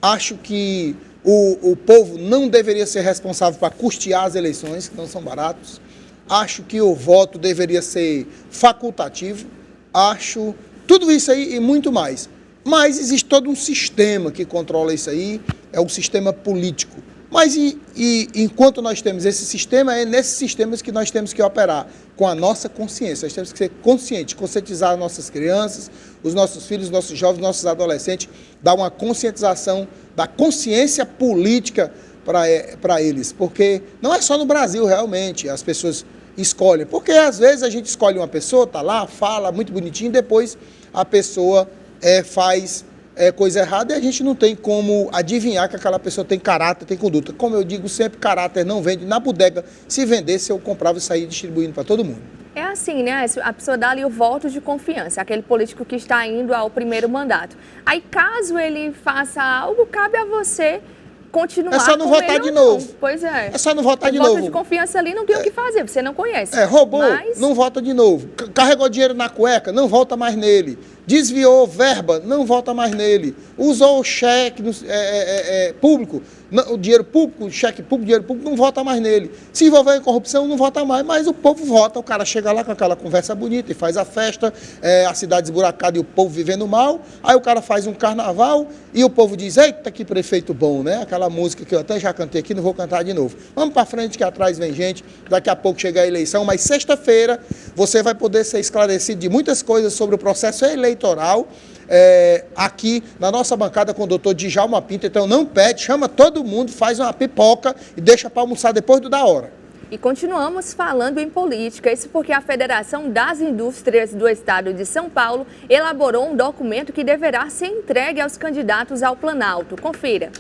Acho que o povo não deveria ser responsável para custear as eleições, que não são baratos. Acho que o voto deveria ser facultativo. Acho tudo isso aí e muito mais. Mas existe todo um sistema que controla isso aí, é o sistema político. Mas enquanto nós temos esse sistema, é nesses sistemas que nós temos que operar com a nossa consciência. Nós temos que ser conscientes, conscientizar as nossas crianças, os nossos filhos, os nossos jovens, nossos adolescentes, dar uma conscientização da consciência política para eles. Porque não é só no Brasil, realmente, as pessoas escolhem. Porque às vezes a gente escolhe uma pessoa, está lá, fala muito bonitinho, depois a pessoa faz coisa errada e a gente não tem como adivinhar que aquela pessoa tem caráter, tem conduta. Como eu digo sempre, caráter não vende na bodega. Se vendesse, eu comprava e saía distribuindo para todo mundo. É assim, né? A pessoa dá ali o voto de confiança, aquele político que está indo ao primeiro mandato. Aí, caso ele faça algo, cabe a você continuar. É só não votar de novo. Pois é. É só não votar de novo. Voto de confiança ali não tem o que fazer, você não conhece. Roubou, não vota de novo. Carregou dinheiro na cueca, não volta mais nele. Desviou verba, não volta mais nele. Usou o cheque público, o dinheiro público, cheque público, dinheiro público, não vota mais nele. Se envolveu em corrupção, não vota mais, mas o povo vota. O cara chega lá com aquela conversa bonita e faz a festa, a cidade esburacada e o povo vivendo mal. Aí o cara faz um carnaval e o povo diz, eita, que prefeito bom, né? Aquela música que eu até já cantei aqui, não vou cantar de novo. Vamos para frente que atrás vem gente, daqui a pouco chega a eleição, mas sexta-feira você vai poder ser esclarecido de muitas coisas sobre o processo eleitoral aqui na nossa bancada com o doutor Djalma Pinto. Então não pede, chama todo mundo, faz uma pipoca e deixa para almoçar depois da hora. E continuamos falando em política, isso porque a Federação das Indústrias do Estado de São Paulo elaborou um documento que deverá ser entregue aos candidatos ao Planalto. Confira.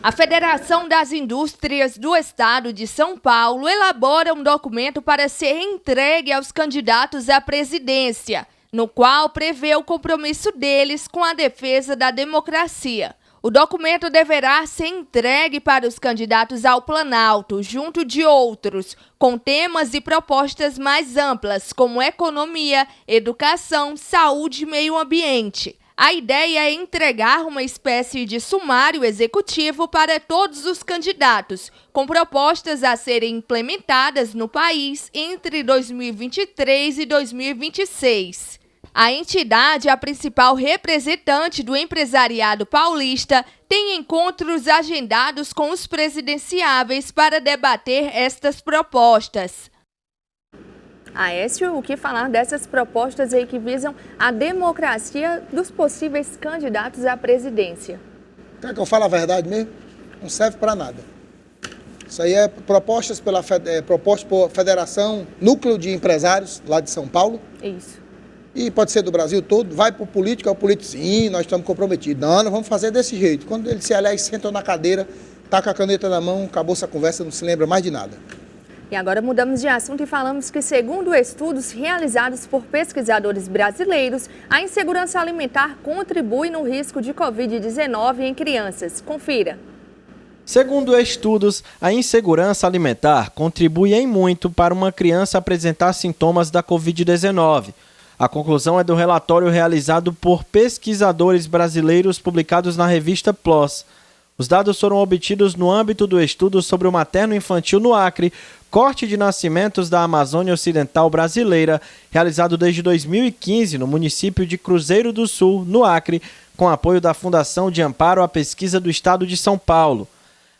A Federação das Indústrias do Estado de São Paulo elabora um documento para ser entregue aos candidatos à presidência, no qual prevê o compromisso deles com a defesa da democracia. O documento deverá ser entregue para os candidatos ao Planalto, junto de outros, com temas e propostas mais amplas, como economia, educação, saúde e meio ambiente. A ideia é entregar uma espécie de sumário executivo para todos os candidatos, com propostas a serem implementadas no país entre 2023 e 2026. A entidade, a principal representante do empresariado paulista, tem encontros agendados com os presidenciáveis para debater estas propostas. Aécio, o que falar dessas propostas aí que visam a democracia dos possíveis candidatos à presidência? Quer que eu fale a verdade mesmo? Não serve para nada. Isso aí é proposto pela Federação Núcleo de Empresários, lá de São Paulo. Isso. E pode ser do Brasil todo. Vai para o político, é o político, sim, nós estamos comprometidos. Não, nós vamos fazer desse jeito. Quando ele se elege, sentam na cadeira, tá com a caneta na mão, acabou essa conversa, não se lembra mais de nada. E agora mudamos de assunto e falamos que, segundo estudos realizados por pesquisadores brasileiros, a insegurança alimentar contribui no risco de Covid-19 em crianças. Confira. Segundo estudos, a insegurança alimentar contribui em muito para uma criança apresentar sintomas da Covid-19. A conclusão é do relatório realizado por pesquisadores brasileiros publicados na revista PLOS. Os dados foram obtidos no âmbito do estudo sobre o materno-infantil no Acre, corte de nascimentos da Amazônia Ocidental brasileira, realizado desde 2015 no município de Cruzeiro do Sul, no Acre, com apoio da Fundação de Amparo à Pesquisa do Estado de São Paulo.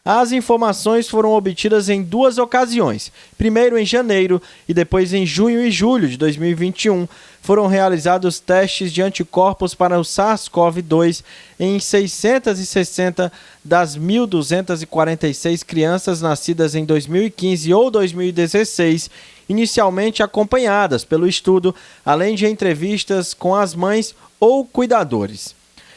As informações foram obtidas em duas ocasiões. Primeiro em janeiro e depois em junho e julho de 2021. Foram realizados testes de anticorpos para o SARS-CoV-2 em 660 das 1.246 crianças nascidas em 2015 ou 2016, inicialmente acompanhadas pelo estudo, além de entrevistas com as mães ou cuidadores.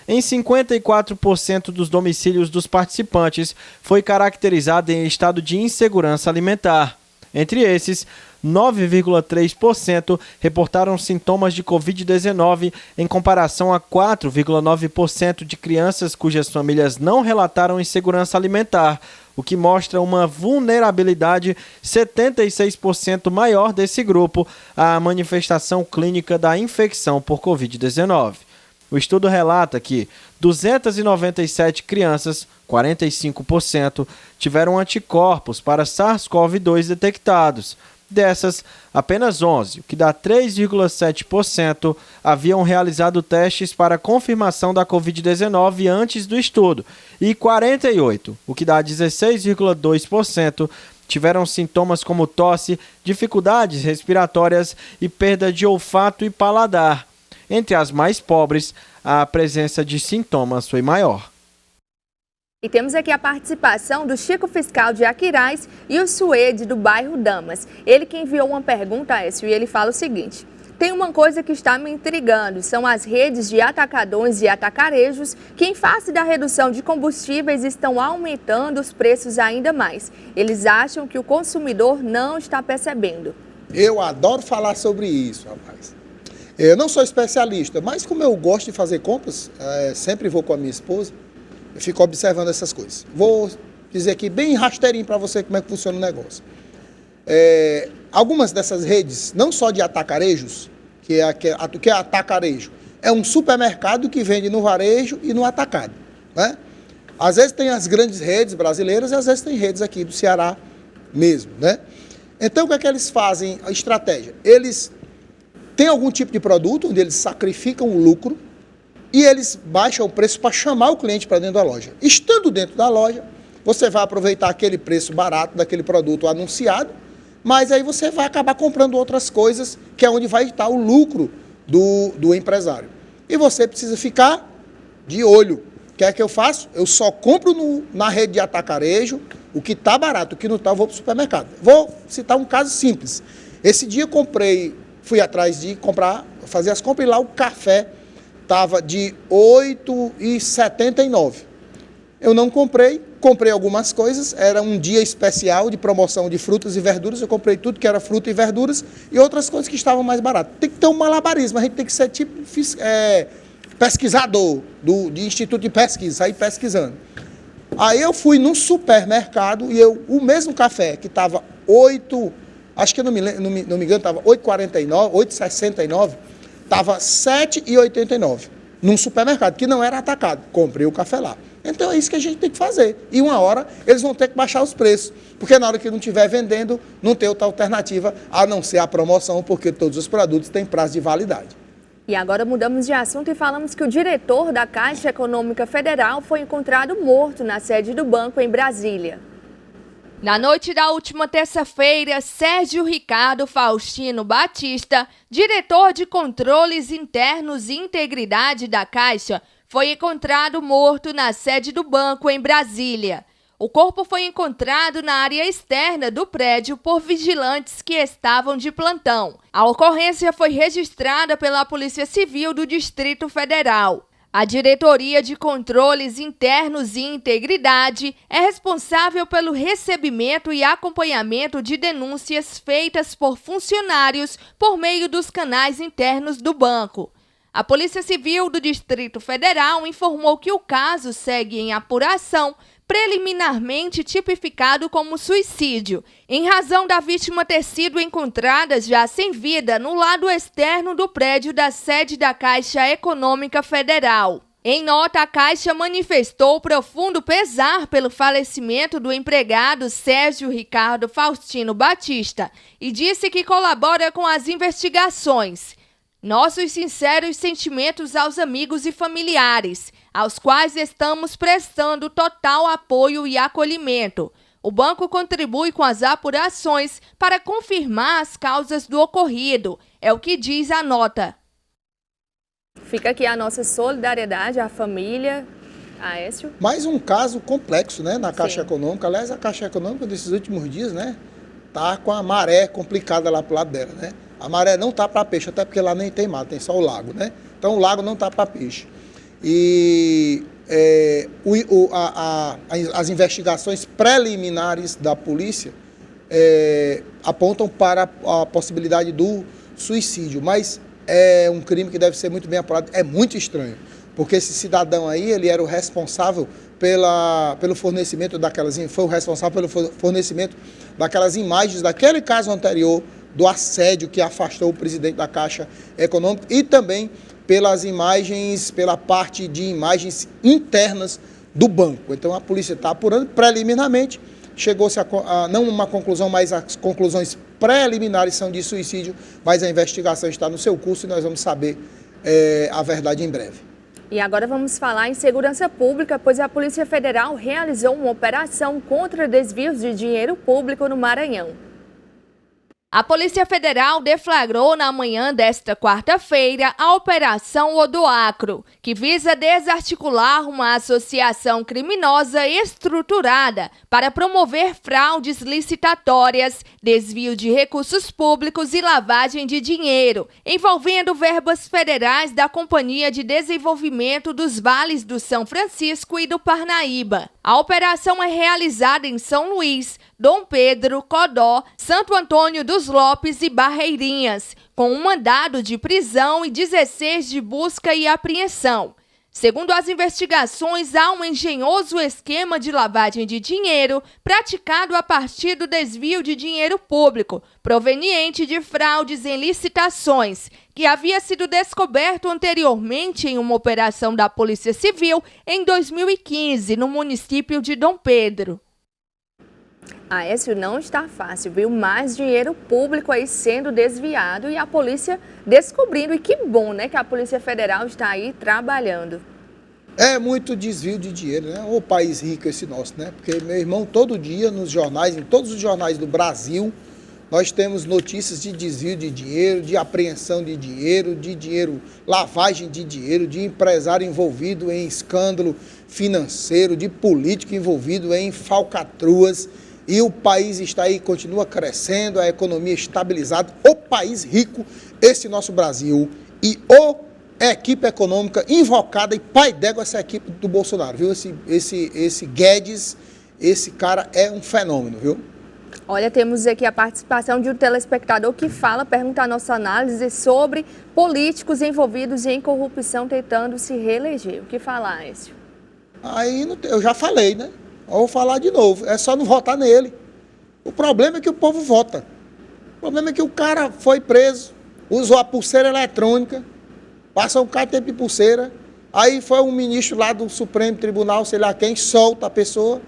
Em 54% dos domicílios dos participantes, foi caracterizado em estado de insegurança alimentar. Entre esses, 9,3% reportaram sintomas de Covid-19, em comparação a 4,9% de crianças cujas famílias não relataram insegurança alimentar, o que mostra uma vulnerabilidade 76% maior desse grupo à manifestação clínica da infecção por Covid-19. O estudo relata que 297 crianças, 45%, tiveram anticorpos para SARS-CoV-2 detectados. Dessas, apenas 11, o que dá 3,7%, haviam realizado testes para confirmação da Covid-19 antes do estudo, e 48, o que dá 16,2%, tiveram sintomas como tosse, dificuldades respiratórias e perda de olfato e paladar. Entre as mais pobres, a presença de sintomas foi maior. E temos aqui a participação do Chico Fiscal de Aquiraz e o Suede do bairro Damas. Ele que enviou uma pergunta a Écio e ele fala o seguinte: tem uma coisa que está me intrigando, são as redes de atacadões e atacarejos que, em face da redução de combustíveis, estão aumentando os preços ainda mais. Eles acham que o consumidor não está percebendo. Eu adoro falar sobre isso, rapaz. Eu não sou especialista, mas como eu gosto de fazer compras, sempre vou com a minha esposa, eu fico observando essas coisas. Vou dizer aqui bem rasteirinho para você como é que funciona o negócio. Algumas dessas redes, não só de atacarejos, que é atacarejo, é um supermercado que vende no varejo e no atacado, né? Às vezes tem as grandes redes brasileiras e às vezes tem redes aqui do Ceará mesmo, né? Então o que é que eles fazem? A estratégia, eles têm algum tipo de produto onde eles sacrificam o lucro e eles baixam o preço para chamar o cliente para dentro da loja. Estando dentro da loja, você vai aproveitar aquele preço barato daquele produto anunciado, mas aí você vai acabar comprando outras coisas, que é onde vai estar o lucro do empresário. E você precisa ficar de olho. O que é que eu faço? Eu só compro na rede de atacarejo o que está barato, o que não está eu vou para o supermercado. Vou citar um caso simples. Esse dia eu fui atrás de fazer as compras e lá o café estava de R$ 8,79. Eu não comprei algumas coisas, era um dia especial de promoção de frutas e verduras, eu comprei tudo que era fruta e verduras e outras coisas que estavam mais baratas. Tem que ter um malabarismo, a gente tem que ser tipo pesquisador de instituto de pesquisa, sair pesquisando. Aí eu fui num supermercado e o mesmo café que estava acho que não me engano, estava 8,49, 8,69, estava 7,89 num supermercado, que não era atacado. Comprei o café lá. Então é isso que a gente tem que fazer. E uma hora eles vão ter que baixar os preços, porque na hora que não estiver vendendo, não tem outra alternativa a não ser a promoção, porque todos os produtos têm prazo de validade. E agora mudamos de assunto e falamos que o diretor da Caixa Econômica Federal foi encontrado morto na sede do banco em Brasília. Na noite da última terça-feira, Sérgio Ricardo Faustino Batista, diretor de Controles Internos e Integridade da Caixa, foi encontrado morto na sede do banco em Brasília. O corpo foi encontrado na área externa do prédio por vigilantes que estavam de plantão. A ocorrência foi registrada pela Polícia Civil do Distrito Federal. A Diretoria de Controles Internos e Integridade é responsável pelo recebimento e acompanhamento de denúncias feitas por funcionários por meio dos canais internos do banco. A Polícia Civil do Distrito Federal informou que o caso segue em apuração, preliminarmente tipificado como suicídio, em razão da vítima ter sido encontrada já sem vida no lado externo do prédio da sede da Caixa Econômica Federal. Em nota, a Caixa manifestou profundo pesar pelo falecimento do empregado Sérgio Ricardo Faustino Batista e disse que colabora com as investigações. Nossos sinceros sentimentos aos amigos e familiares, aos quais estamos prestando total apoio e acolhimento. O banco contribui com as apurações para confirmar as causas do ocorrido, é o que diz a nota. Fica aqui a nossa solidariedade à família. Aécio. Mais um caso complexo, né, na Caixa Econômica. Aliás, a Caixa Econômica desses últimos dias, né, tá com a maré complicada lá pro lado dela, né? A maré não tá para peixe, até porque lá nem tem mar, tem só o lago, né? Então o lago não tá para peixe. E as investigações preliminares da polícia apontam para a possibilidade do suicídio, mas é um crime que deve ser muito bem apurado. É muito estranho, porque esse cidadão aí, ele era o responsável pelo fornecimento daquelas imagens daquele caso anterior do assédio que afastou o presidente da Caixa Econômica e também pela parte de imagens internas do banco. Então a polícia está apurando preliminarmente, chegou-se a não uma conclusão, mas as conclusões preliminares são de suicídio, mas a investigação está no seu curso e nós vamos saber a verdade em breve. E agora vamos falar em segurança pública, pois a Polícia Federal realizou uma operação contra desvios de dinheiro público no Maranhão. A Polícia Federal deflagrou na manhã desta quarta-feira a Operação Odoacro, que visa desarticular uma associação criminosa estruturada para promover fraudes licitatórias, desvio de recursos públicos e lavagem de dinheiro, envolvendo verbas federais da Companhia de Desenvolvimento dos Vales do São Francisco e do Parnaíba. A operação é realizada em São Luís, Dom Pedro, Codó, Santo Antônio dos Lopes e Barreirinhas, com um mandado de prisão e 16 de busca e apreensão. Segundo as investigações, há um engenhoso esquema de lavagem de dinheiro praticado a partir do desvio de dinheiro público, proveniente de fraudes em licitações, que havia sido descoberto anteriormente em uma operação da Polícia Civil em 2015, no município de Dom Pedro. Aécio, não está fácil, viu? Mais dinheiro público aí sendo desviado e a polícia descobrindo. E que bom, né, que a Polícia Federal está aí trabalhando. É muito desvio de dinheiro, né? Ô país rico esse nosso, né? Porque, meu irmão, todo dia nos jornais, em todos os jornais do Brasil, nós temos notícias de desvio de dinheiro, de apreensão de dinheiro, lavagem de dinheiro, de empresário envolvido em escândalo financeiro, de político envolvido em falcatruas. E o país está aí, continua crescendo, a economia estabilizada, o país rico, esse nosso Brasil, e a equipe econômica invocada e pai d'égua essa equipe do Bolsonaro, viu? Esse Guedes, esse cara é um fenômeno, viu? Olha, temos aqui a participação de um telespectador que pergunta a nossa análise sobre políticos envolvidos em corrupção tentando se reeleger. O que falar, Aécio? Aí eu já falei, né? Vou falar de novo, é só não votar nele. O problema é que o povo vota. O problema é que o cara foi preso, usou a pulseira eletrônica, passa um cara tempo de pulseira, aí foi um ministro lá do Supremo Tribunal, sei lá quem, solta a pessoa,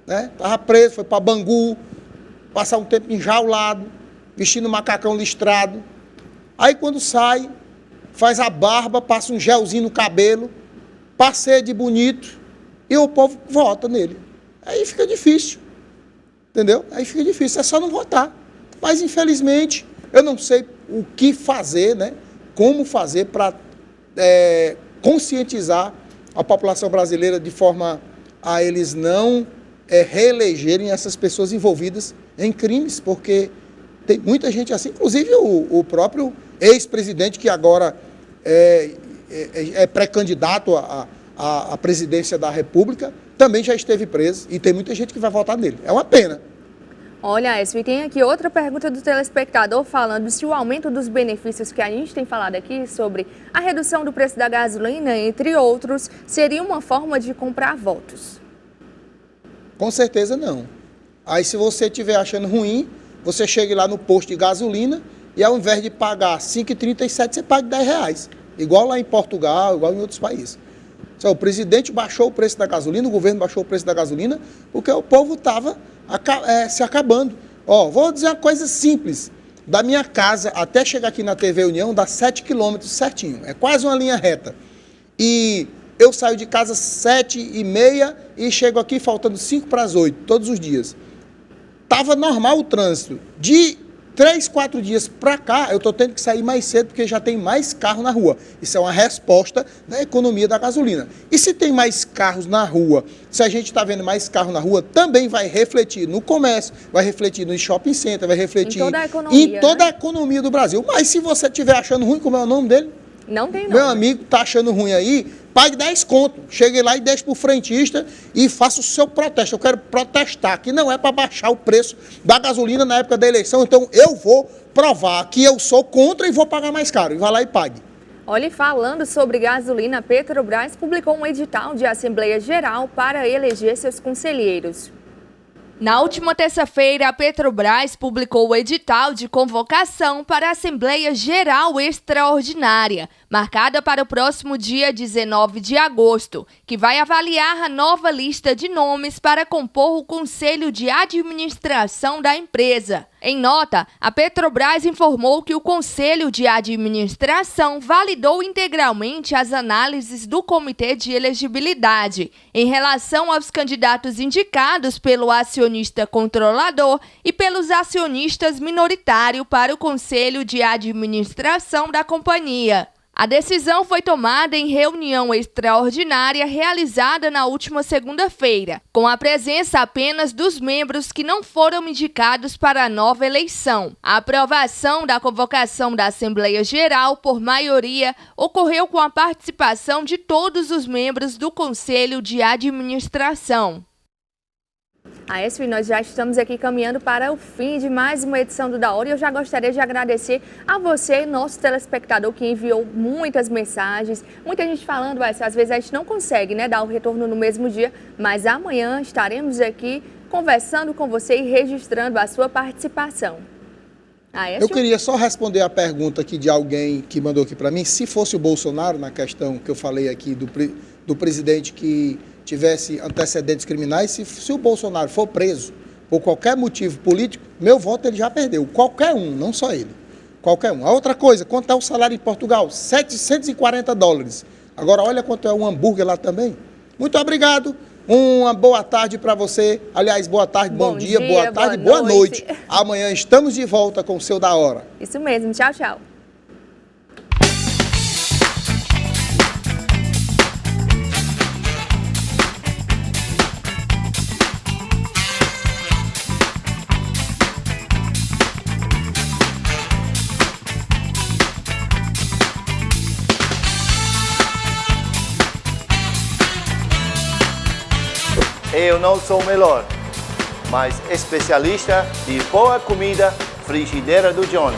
né? Tava preso, foi para Bangu, passar um tempo enjaulado, vestindo macacão listrado. Aí quando sai, faz a barba, passa um gelzinho no cabelo, passeia de bonito e o povo vota nele. Aí fica difícil, entendeu? Aí fica difícil, é só não votar. Mas, infelizmente, eu não sei o que fazer, né? Como fazer para conscientizar a população brasileira de forma a eles não reelegerem essas pessoas envolvidas em crimes, porque tem muita gente assim, inclusive o próprio ex-presidente que agora é pré-candidato à presidência da República, também já esteve preso e tem muita gente que vai votar nele. É uma pena. Olha, Aécio, e tem aqui outra pergunta do telespectador falando se o aumento dos benefícios que a gente tem falado aqui sobre a redução do preço da gasolina, entre outros, seria uma forma de comprar votos. Com certeza não. Aí se você estiver achando ruim, você chega lá no posto de gasolina e ao invés de pagar R$ 5,37, você paga R$10. Igual lá em Portugal, igual em outros países. O presidente baixou o preço da gasolina, o governo baixou o preço da gasolina, porque o povo estava se acabando. Vou dizer uma coisa simples. Da minha casa até chegar aqui na TV União, dá 7 quilômetros certinho. É quase uma linha reta. E eu saio de casa às 7h30 e chego aqui faltando 5 para as 8, todos os dias. Estava normal o trânsito. De 3, 4 dias para cá, eu estou tendo que sair mais cedo porque já tem mais carro na rua. Isso é uma resposta da economia da gasolina. E se tem mais carros na rua, se a gente está vendo mais carro na rua, também vai refletir no comércio, vai refletir no shopping center, vai refletir em toda a economia do Brasil. Mas se você estiver achando ruim, como é o nome dele? Não tem nome. Meu amigo tá achando ruim aí, pague 10 conto. Chegue lá e deixe pro frentista e faça o seu protesto. Eu quero protestar, que não é para baixar o preço da gasolina na época da eleição. Então eu vou provar que eu sou contra e vou pagar mais caro. E vá lá e pague. Olha, falando sobre gasolina, a Petrobras publicou um edital de Assembleia Geral para eleger seus conselheiros. Na última terça-feira, a Petrobras publicou o edital de convocação para a Assembleia Geral Extraordinária, marcada para o próximo dia 19 de agosto, que vai avaliar a nova lista de nomes para compor o Conselho de Administração da empresa. Em nota, a Petrobras informou que o Conselho de Administração validou integralmente as análises do Comitê de Elegibilidade em relação aos candidatos indicados pelo acionista controlador e pelos acionistas minoritários para o Conselho de Administração da companhia. A decisão foi tomada em reunião extraordinária realizada na última segunda-feira, com a presença apenas dos membros que não foram indicados para a nova eleição. A aprovação da convocação da Assembleia Geral, por maioria, ocorreu com a participação de todos os membros do Conselho de Administração. Aécio, nós já estamos aqui caminhando para o fim de mais uma edição do Da Hora e eu já gostaria de agradecer a você, nosso telespectador, que enviou muitas mensagens, muita gente falando, Aécio, às vezes a gente não consegue, né, dar o retorno no mesmo dia, mas amanhã estaremos aqui conversando com você e registrando a sua participação. Aécio? Eu queria só responder a pergunta aqui de alguém que mandou aqui para mim, se fosse o Bolsonaro, na questão que eu falei aqui do presidente que tivesse antecedentes criminais, se o Bolsonaro for preso por qualquer motivo político, meu voto ele já perdeu. Qualquer um, não só ele. Qualquer um. A outra coisa, quanto é o salário em Portugal? $740. Agora olha quanto é um hambúrguer lá também. Muito obrigado. Uma boa tarde para você. Aliás, boa tarde, bom dia, boa tarde, boa noite. Amanhã estamos de volta com o seu Da Hora. Isso mesmo. Tchau, tchau. Eu não sou o melhor, mas especialista de boa comida, Frigideira do Johnny.